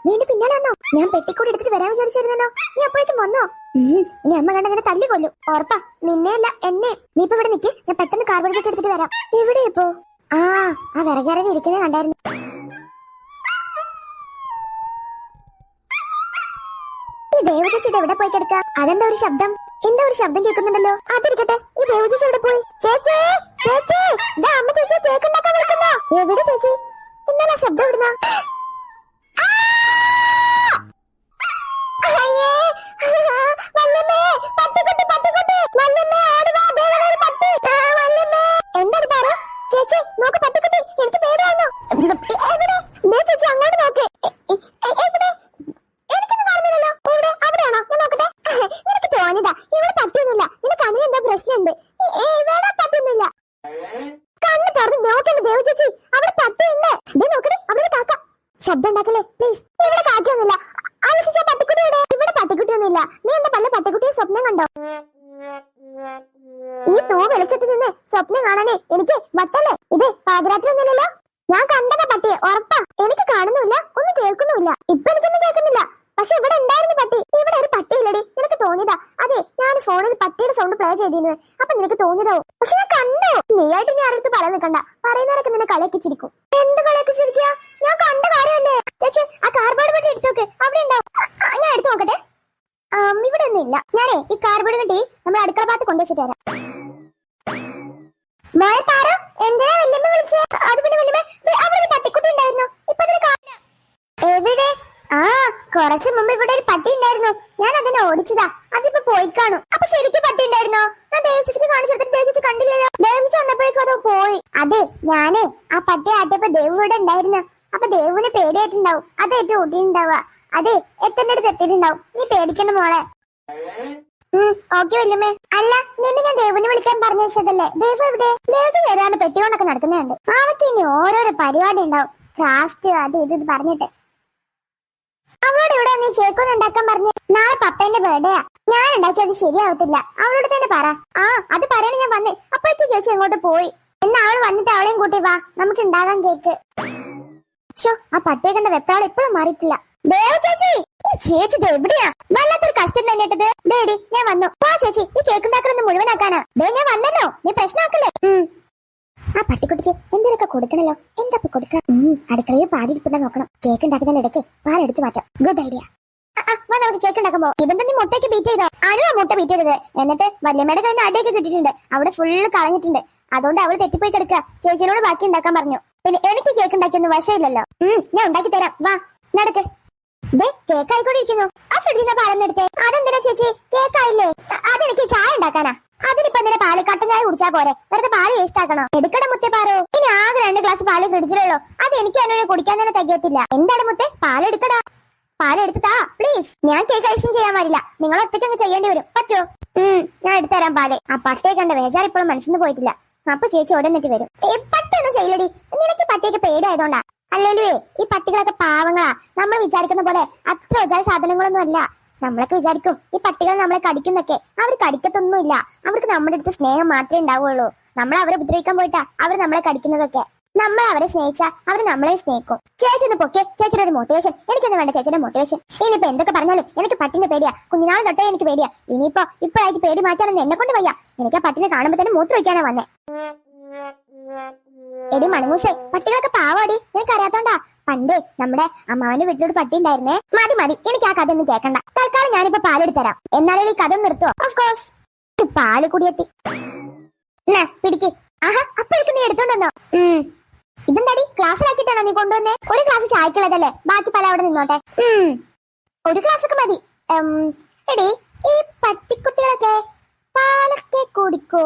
നീ എന്റെ പിന്നാലെ വന്നോ? ഞാൻ പെട്ടിക്കൂടി എടുത്തിട്ട് വരാൻ വിചാരിച്ചിരുന്നല്ലോ. നീ അപ്പോഴേക്കും വന്നോ? ഇനി അമ്മ കണ്ടങ്ങനെ തല്ലി കൊല്ലും. ഉറപ്പാ. നിന്നെ അല്ല എന്നെ. നീ ഇപ്പൊ ഇവിടെ നിക്ക്, ഞാൻ പെട്ടെന്ന് കാർബോർഡ് പെട്ടി എടുത്തിട്ട് വരാം. എവിടെ ഇപ്പോ? ആ വിറകിറങ്ങി ഇരിക്കുന്നത് കണ്ടായിരുന്നു. ഈ ദേവചേച്ചിയുടെ എവിടെ പോയി കിടക്ക? അതെന്താ ഒരു ശബ്ദം? എന്താ ഒരു ശബ്ദം കേൾക്കുന്നുണ്ടല്ലോ? അതിരിക്കട്ടെ, ഈ ദേവചേച്ചി എവിടെ പോയി? ചേച്ചി ചേച്ചി, അമ്മ ചേച്ചി കേക്ക് ഉണ്ടാക്കാൻ വിളിക്കുന്നോ? എവിടെ ചേച്ചി? എന്താണ് ആ ശബ്ദം ഇടുന്ന? എന്താണ് പറ ചേച്ചി? നോക്ക് പട്ടിക്കുട്ടി, എനിക്ക് പേടിയാണോ? ചേച്ചി അങ്ങോട്ട് നോക്ക്. എനിക്കൊന്നും കാണുന്നില്ലല്ലോ. എവിടെ? അവിടെയാണോ? ഞാൻ നോക്കട്ടെ. നിനക്ക് തോന്നിയതാ. ഇവിടെ പട്ടിയൊന്നുമില്ല. നിനക്ക് കണ്ണിന് എന്താ പ്രശ്നമുണ്ട്? ഇവിടെ പട്ടിയൊന്നുമില്ല. കണ്ണ് തുറന്ന് നോക്കണ്ട ദേവ ചേച്ചി, അവിടെ പട്ടിയുണ്ട്. നോക്കണേ, അവിടെ കാക്ക. ശബ്ദം ഉണ്ടാക്കല്ലേ പ്ലീസ്. ഇവിടെ കാക്കയൊന്നുമില്ല. പട്ടിക്കുട്ടി ഇവിടെ പട്ടിക്കുട്ടിയൊന്നുമില്ല. നീ എന്താ പണ്ട് പട്ടിക്കുട്ടിയെ സ്വപ്നം കണ്ടോ? ഈ തൂ വെളിച്ചത്തിൽ നിന്ന് സ്വപ്നം കാണാനേ എനിക്ക് വട്ടല്ലേ. ഇത് പാതിരാത്രി ഒന്നുമില്ലല്ലോ. ഞാൻ കണ്ടതാ പട്ടിയെ, ഉറപ്പാ. എനിക്ക് കാണുന്നുമില്ല, ഒന്നും കേൾക്കുന്നുമില്ല. ഇപ്പൊ എനിക്കൊന്നും കേൾക്കുന്നില്ല. പക്ഷെ ഇവിടെ ഉണ്ടായിരുന്നു പട്ടി. ഇവിടെ ഒരു പട്ടിയില്ലടി. നിനക്ക് തോന്നിയതാ. അതെ, ഞാൻ ഫോണിൽ പട്ടിയുടെ സൗണ്ട് പ്ലേ ചെയ്തിരുന്നത്. അപ്പൊ നിനക്ക് തോന്നിയതാവും. പക്ഷെ ഞാൻ കണ്ടു. നീയായിട്ട് നീ ആരുടെ പറയാൻ നിൽക്കണ്ട. പറയുന്നവരൊക്കെ നിന്നെ കളിയാക്കിച്ചിരിക്കും. എന്ത് കളിയാക്കിച്ചിരിക്കുക? ഞാൻ കണ്ട കാര്യമല്ലേ. ചേച്ചി ആ കാർബോർഡ് പെട്ടി എടുത്തോക്ക്. അവിടെ ഉണ്ടാവും. ഞാൻ എടുത്തു നോക്കട്ടെ. ഇവിടെ ഒന്നും ഇല്ല. ഞാനേ ഈ കാർബോർഡ് പെട്ടി നമ്മുടെ അടുക്കള ഭാഗത്ത് കൊണ്ടുവച്ചിട്ട് വരാം. എന്തിനാ വല്യമ്മ വിളിച്ചത്? അത് പിന്നെ വല്യമ്മ, അവിടെ ഒരു പട്ടിക്കുട്ടി ഉണ്ടായിരുന്നു. ഇപ്പൊ അതിന് കാണാം. എവിടെ? കുറച്ചു മുമ്പ് ഇവിടെ ഒരു പട്ടി ഉണ്ടായിരുന്നു. ഞാൻ അതിനെ ഓടിച്ചതാ. അതിപ്പോ പോയി കാണും. അപ്പൊ ശരിക്കും പട്ടി ഉണ്ടായിരുന്നോ? ഞാൻ ദേവചേച്ചിക്ക് കാണിച്ചെടുത്തിട്ട് ദേവചേച്ചി കണ്ടില്ലല്ലോ. ദേവചേച്ചി വന്നപ്പോഴേക്കും അത് പോയി. അതെ, ഞാനേ ആ പട്ടി ആട്ടിയപ്പോ ദേവ് ഇവിടെ ഉണ്ടായിരുന്നു. അപ്പൊ ദേവിന് പേടിയായിട്ടുണ്ടാവും. അതേറ്റവും ഊട്ടിണ്ടാവുക. അതെ, എത്തേണ്ട അടുത്ത് എത്തിയിട്ടുണ്ടാവും. നീ പേടിക്കണ്ട മോളെ. ഓക്കെ വല്യമ്മേ. അല്ല, നിന്നെ ഞാൻ ദേവിനെ വിളിക്കാൻ പറഞ്ഞതല്ലേ? ദേവ് എവിടെ? ദേവചേച്ചി ഏതാണ് പെട്ടികൊണ്ടൊക്കെ നടക്കുന്നുണ്ട്. അവർക്ക് ഇനി ഓരോരോ പരിപാടി ഉണ്ടാവും. ക്രാഫ്റ്റ് അത് ഇത് പറഞ്ഞിട്ട്. അവളോട് ഇവിടെ നീ കേക്കൊന്നും ഉണ്ടാക്കാൻ പറഞ്ഞു. നാളെ പപ്പേന്റെ ബർത്ത്ഡേയാ. ഞാൻ ഉണ്ടാക്കിയത് ശരിയാവത്തില്ല. അവളോട് തന്നെ പറ. അത് പറയണ ഞാൻ വന്നേ. അപ്പോഴേക്കും ചേച്ചി എങ്ങോട്ട് പോയി. എന്നാ അവൾ വന്നിട്ട് അവളെയും കൂട്ടി വാ, നമുക്ക് ഉണ്ടാകാൻ കേക്ക്. ആ പട്ടിയെ കണ്ട വെപ്രാൾ ഇപ്പോഴും മാറിയിട്ടില്ല. ദേവ ചേച്ചി, ഈ ചേച്ചി എവിടെയാ? വല്ലാത്തൊരു കഷ്ടം തന്നെട്ടത്. ദേടി, ഞാൻ വന്നു. വാ ചേച്ചി, ഈ കേക്ക് ഉണ്ടാക്കണമെന്ന് മുഴുവനാക്കാനാ. ഞാൻ വന്നല്ലോ, നീ പ്രശ്നമാക്കല്ലേ. ആ പട്ടിക്കുട്ടിക്ക് എന്തിനൊക്കെ കൊടുക്കണല്ലോ. എന്താ കൊടുക്ക? അടുക്കളയിൽ പാടിയിരിപ്പുണ്ട നോക്കണം. കേക്ക് ഉണ്ടാക്കുന്നതിന് ഇടയ്ക്ക് പാലടിച്ചു മാറ്റാം. Good idea. നമുക്ക് കേക്ക് ഉണ്ടാക്കുമ്പോ ഇതെന്താ നീ മുട്ടയ്ക്ക് ബീറ്റ് ചെയ്തോ? അനുവാ മുട്ട ബീറ്റ് ചെയ്തത്. എന്നിട്ട് വല്യമ്മയുടെ കയ്യിൽ അടിയൊക്കെ കിട്ടിയിട്ടുണ്ട്. അവിടെ ഫുള്ള് കളഞ്ഞിട്ടുണ്ട്. അതുകൊണ്ട് അവൾ തെറ്റിപ്പോയി കിടക്കുക. ചേച്ചിയോട് ബാക്കി ഉണ്ടാക്കാൻ പറഞ്ഞു. പിന്നെ എനിക്ക് കേക്ക് ഉണ്ടാക്കിയൊന്നും വശമില്ലല്ലോ. ഞാൻ ഉണ്ടാക്കി തരാം, വാ നടക്ക്. കേക്ക് ആയിക്കൊണ്ടിരിക്കുന്നു. ആ ഫ്രിഡ്ജിന്റെ പാലൊന്നെടുത്തേ. അതെന്തിനാ ചേച്ചി? കേക്കായില്ലേ? അതെനിക്ക് ചായ ഉണ്ടാക്കാനാ. അതിനിപ്പോ എന്തിനാ പാല്? കട്ടൻ ചായ കുടിച്ചാ പോരെ, വെറുതെ പാല് വേസ്റ്റ് ആക്കണോ? എടുക്കണ മുത്തേ പാറോ. ഇനി ആകെ 2 ഗ്ലാസ് പാല് ഫ്രിഡ്ജിലുള്ളൂ. അത് എനിക്ക് അതിനോട് കുടിക്കാൻ തന്നെ തികയത്തില്ല. എന്താണ് മുത്തേ? പാലെടുക്കടാ. പാലെടുത്തിട്ടാ പ്ലീസ്. ഞാൻ കേക്ക് ഐസിങ് ചെയ്യാൻ വരില്ല. നിങ്ങൾ ഒറ്റയ്ക്ക് അങ്ങ് ചെയ്യേണ്ടി വരും. പറ്റുമോ? ഞാൻ എടുത്തുതരാം പാല്. ആ പട്ടിയെ കണ്ട വേജാർ ഇപ്പോഴും മനസ്സിന്ന് പോയിട്ടില്ല. അപ്പൊ ചേച്ചി ഓരോന്നിട്ട് വരും. പട്ടൊന്നും ചെയ്യലടി. നിനക്ക് പട്ടിയൊക്കെ പേടിയായതുകൊണ്ടാ. അല്ലല്ലോ, ഈ പട്ടികളൊക്കെ പാവങ്ങളാ. നമ്മൾ വിചാരിക്കുന്ന പോലെ അത്ര ഒജായ സാധനങ്ങളൊന്നും അല്ല. നമ്മളൊക്കെ വിചാരിക്കും ഈ പട്ടികൾ നമ്മളെ കടിക്കുന്നൊക്കെ. അവർ കടിക്കത്തൊന്നുമില്ല. അവർക്ക് നമ്മുടെ അടുത്ത് സ്നേഹം മാത്രമേ ഉണ്ടാവുള്ളൂ. നമ്മൾ അവരെ ഉപദ്രവിക്കാൻ പോയിട്ടാ അവർ നമ്മളെ കടിക്കുന്നതൊക്കെ. നമ്മൾ അവരെ സ്നേഹിച്ചാ അവർ നമ്മളെ സ്നേഹിക്കും. ചേച്ചി ഒന്ന് പൊക്കെ. ചേച്ചിയുടെ ഒരു മോട്ടിവേഷൻ. എനിക്കൊന്നും വേണ്ട ചേച്ചിയുടെ മോട്ടിവേഷൻ. ഇനിയിപ്പോ എന്തൊക്കെ പറഞ്ഞാലും എനിക്ക് പട്ടിന്റെ പേടിയാ. കുഞ്ഞിനാൾ തൊട്ടേ എനിക്ക് പേടിയാ. ഇപ്പോഴായിട്ട് പേടി മാറ്റാനൊന്നും എന്നെ കൊണ്ട് വയ്യ. എനിക്ക് ആ പട്ടിനെ കാണുമ്പോ തന്നെ മൂത്രം വയ്ക്കാനാ വന്നേ. എടി മണിമൂസേ, പട്ടികളൊക്കെ പാവാടി. നിനക്ക് അറിയാത്തോണ്ടാ. പണ്ടേ നമ്മുടെ അമ്മാവന്റെ വീട്ടിലൊരു പട്ടി ഉണ്ടായിരുന്നേ. മതി, എനിക്ക് ആ കഥ ഒന്നും കേൾക്കണ്ട. തൽക്കാലം ഞാനിപ്പോ പാലെടുത്തരാം. എന്നാലും ഈ കഥ ഒന്ന് നിർത്തുവോ? Of course. പാല് കുടിയെത്തി. എന്നാ പിടിക്ക്. അപ്പോഴേക്കും നീ എടുത്തോണ്ടോ? ഇതെന്താടി, ക്ലാസ്സിലാക്കിട്ടാണോ നീ കൊണ്ടുവന്നേ? ഒരു ഗ്ലാസ് ചായക്കുള്ളതല്ലേ, ബാക്കി പല അവിടെ നിന്നോട്ടെ. ഒരു ഗ്ലാസ് ഒക്കെ മതി. എടി, ഈ പട്ടിക്കുട്ടികളൊക്കെ പാലൊക്കെ കുടിക്കോ?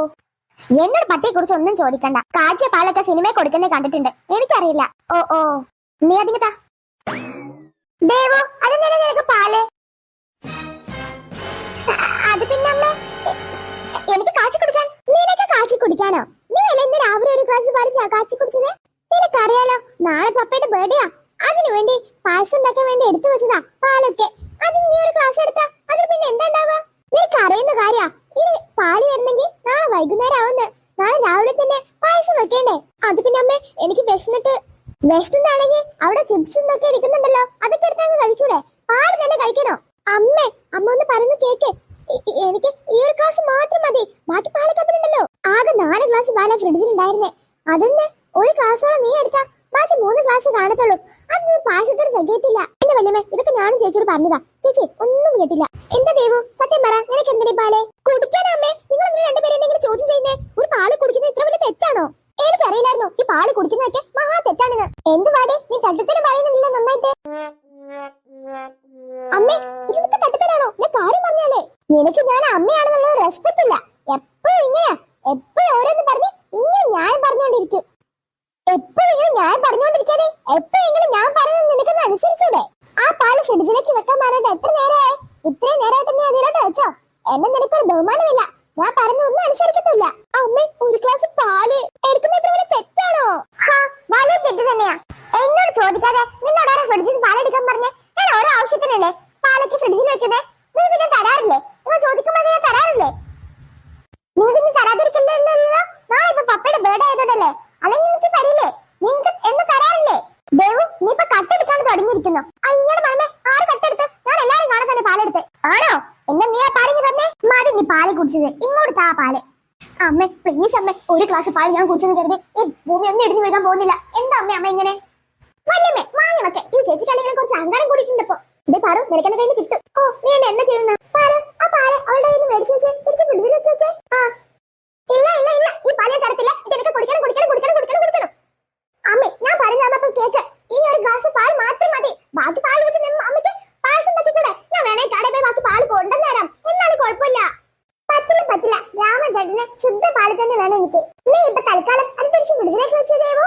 എന്നോട് പട്ടിയെ കുറിച്ച് ഒന്നും ചോദിക്കണ്ട. കാച്ചിയ പാലൊക്കെ സിനിമയെ കൊടുക്കുന്നേ കണ്ടിട്ടുണ്ട്. എനിക്കറിയില്ല. ഓ നീ അതിന് താ. ദേവോ, അതെന്താ നിനക്ക് പാല്? അത് പിന്നെ അമ്മ, എനിക്ക് കാച്ചി കുടിക്കാൻ. നിനക്ക് കാച്ചി കുടിക്കാനോ? നീ ഇന്ന് രാവിലെ ഒരു ഗ്ലാസ് പാല് കാച്ചി കുടിച്ചത്? നിനക്കറിയാലോ, നാളെ പപ്പയുടെ ബർത്ത്ഡേയാ. അതിനു വേണ്ടി പായസം ഉണ്ടാക്കാൻ വേണ്ടി എടുത്തു വെച്ചതാ പാലൊക്കെ. അതിന് നീ ഒരു ഗ്ലാസ് എടുത്താ അതിൽ പിന്നെ എന്താ ഉണ്ടാവുക? നിനക്ക് അറിയുന്ന കാര്യ. ഇനി പാല് വരണമെങ്കിൽ നാളെ വൈകുന്നേരം ആവുന്ന. നാളെ രാവിലെ തന്നെ പായസം വെക്കേണ്ടേ? അത് പിന്നെ അമ്മേ, എനിക്ക് വിശന്നിട്ട്. വിശന്നാണെങ്കിൽ അവിടെ ചിപ്സും ഒക്കെ ഇരിക്കുന്നുണ്ടല്ലോ, അതൊക്കെ എടുത്ത് അങ്ങ് കഴിച്ചൂടെ? പാല് തന്നെ കഴിക്കണോ? അമ്മേ, അമ്മ ഒന്ന് പറയുന്ന കേക്ക്. എനിക്ക് ഈ ഒരു ഗ്ലാസ് മാത്രം മതി, ബാക്കി പാലൊക്കെ അതിലുണ്ടല്ലോ. ആകെ 4 ഗ്ലാസ് പാലാ ഫ്രിഡ്ജിൽ ഉണ്ടായിരുന്നേ. അതിന്ന് ഒരു ഗ്ലാസോളം നീ എടുത്താ ബാക്കി 3 ഗ്ലാസ് കാണത്തുള്ളൂ. അതൊന്നും പായസത്തിന് തികയത്തില്ല. എന്റെ വല്യമ്മേ, ഇതൊക്കെ ഞാനും ചേച്ചിയോട് പറഞ്ഞതാ. ചേച്ചി ഒന്നും കേട്ടില്ല. എന്താ ദേവു, സത്യം പറ, നിനക്ക് എന്തിനാ പാല് കുടിക്കാനാ? അമ്മേ, നിങ്ങൾ എന്തിനാ രണ്ടുപേരും ഇങ്ങനെ ചോദ്യം ചെയ്യുന്നേ? ഒരു പാല് കുടിക്കുന്നത് ഇത്ര വലിയ തെറ്റാണോ? എനിക്കറിയില്ലായിരുന്നു ഈ പാല് കുടിക്കുന്നതൊക്കെ മഹാ തെറ്റാണെന്ന്. എന്ത് പാടേ, നീ തട്ടിത്തരം പറയുന്നില്ല നന്നായിട്ട്. അമ്മേ, ഇതൊക്കെ തട്ടിത്തരാണോ? ഞാൻ കാര്യം പറഞ്ഞാലേ. നിനക്ക് ഞാൻ അമ്മയാണെന്നുള്ള റെസ്പെക്ട് ഇല്ല. എപ്പോഴും ഇങ്ങനെയാ, എപ്പോഴും ഓരോന്ന് പറഞ്ഞ് ഇങ്ങനെ ന്യായം പറഞ്ഞുകൊണ്ടിരിക്കും. എപ്പോഴും ഇങ്ങനെ ന്യായം പറഞ്ഞുകൊണ്ടിരിക്കാതെ എപ്പോഴെങ്കിലും ഞാൻ പറയുന്നത് നിനക്കൊന്ന് അനുസരിച്ചൂടെ? ആ പാല് ഫ്രിഡ്ജിലേക്ക് വെക്കാൻ പറഞ്ഞിട്ട് എത്ര നേരമായി? ഇത്രയും നേരമായിട്ട് നീ അതിലോട്ട് വെച്ചോ? എന്നെ നിനക്കൊരു ബഹുമാനമില്ല. ഞാൻ പറഞ്ഞൊന്നും അനുസരിക്കത്തില്ല. അമ്മേ, ഒരു ഗ്ലാസ് പാല് എടുക്കുന്ന ഇത്ര വലിയ തെറ്റാണോ? വളരെ തെറ്റ് തന്നെയാ. എന്നോട് ചോദിക്കാതെ നിന്നോട് ആരാ ഫ്രിഡ്ജിൽ പാലെടുക്കാൻ പറഞ്ഞേ? ഞാൻ ഓരോ ആവശ്യത്തിനല്ലേ പാലൊക്കെ ഫ്രിഡ്ജിൽ വെക്കുന്നേ. നീ പിന്നെ തരാറില്ലേ? നിങ്ങൾ ചോദിക്കുമ്പോൾ ഞാൻ തരാറില്ലേ? നീ പിന്നെ തരാതിരിക്കണ്ടല്ലോ. നാളെ ഇപ്പൊ പപ്പയുടെ ബർത്ത്ഡേ ആയതുകൊണ്ടല്ലേ, അല്ലെങ്കിൽ നിനക്ക് തരില്ലേ? നിങ്ങൾക്ക് എന്ന് തരാറില്ലേ? ദേവു, നീ ഇപ്പൊ കട്ടെടുക്കാൻ തുടങ്ങിയിരിക്കുന്നു. അയ്യോടെ മറന്നേ, ആര് കട്ടെടുത്ത്? ഞാൻ എല്ലാരും കാണാൻ തന്നെ പാലെടുത്ത്. ആണോ? എന്നാ നീ ആ പാലിന് തന്നെ മതി. നീ പാല് കുടിച്ചത് ഇങ്ങോട്ട് താ പാല്. അമ്മേ പ്ലീസ് അമ്മേ, ഒരു ഗ്ലാസ് പാല് ഞാൻ കുടിച്ചെന്ന് കരുതി ഈ ഭൂമി ഒന്നും ഇടിഞ്ഞു വീഴാൻ പോകുന്നില്ല. എന്താ അമ്മ അമ്മ ഇങ്ങനെ? വല്യമ്മേ, വാങ്ങിയൊക്കെ ഈ ചേച്ചിക്ക് അല്ലെങ്കിൽ കുറച്ച് അഹങ്കാരം കൂടിയിട്ടുണ്ട്. ഇപ്പൊ ഇതേ പാറു, നിനക്കെന്നെ കയ്യിൽ കിട്ടും. ഓ, നീ എന്നെ എന്താ ചെയ്യുന്ന? പാറു, ആ പാല് അവളുടെ കയ്യിൽ മേടിച്ചു വെച്ചേ, തിരിച്ച് ഫ്രിഡ്ജിലേക്ക് വെച്ചേ. ഇല്ല ഇല്ല ഇല്ല, ഈ പാല് ഞാൻ തരത്തില്ല. എനിക്ക് കുടിക്കണം കുടിക്കണം കുടിക്കണം കുടിക്കണം കുടിക്കണം. അമ്മേ, ഞാൻ പറയുന്ന അമ്മ കേക്ക്. ഈ ഒരു ഗ്ലാസ് പാൽ മാത്രം മതി. ബാക്കി പാൽ വെച്ച് അമ്മയ്ക്ക് പായസം പറ്റിക്കൂടെ? ഞാൻ വേണേ കടയിൽ പോയി ബാക്കി പാൽ കൊണ്ടുവന്ന് തരാം. എന്നാലും കുഴപ്പമില്ല. പറ്റില്ല പറ്റില്ല, രാമചേട്ടന് ശുദ്ധ പാല് തന്നെ വേണം എനിക്ക്. നീ ഇപ്പൊ തൽക്കാലം അത് തിരിച്ച് ഫ്രിഡ്ജിലേക്ക് വെച്ചതേവോ?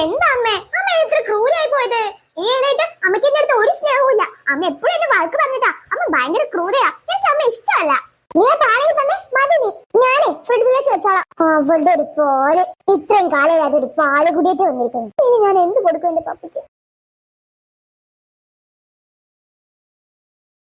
എന്താ അമ്മേ, അമ്മ ഇത്ര ക്രൂരായി പോയത്? ഈയിടെയായിട്ട് അമ്മയ്ക്ക് എന്റെ അടുത്ത് ഒരു സ്നേഹവും ഇല്ല. അമ്മ എപ്പോഴും എന്നെ വഴക്ക് പറഞ്ഞിട്ടാ. അമ്മ ഭയങ്കര ക്രൂരയാ. എനിക്ക് അമ്മ ഇഷ്ടമല്ല. നീ ആ പാലിൽ തന്നെ മതി. നീ ഞാനേ ഫ്രിഡ്ജിലേക്ക് വെച്ചോളാം. അവളുടെ ഒരു പാല് ഇത്രയും കാലം അതൊരു പാല് കൂടിയിട്ട് വന്നിരിക്കുന്നു. ഇനി ഞാൻ എന്ത് കൊടുക്കും എന്റെ പപ്പയ്ക്ക്?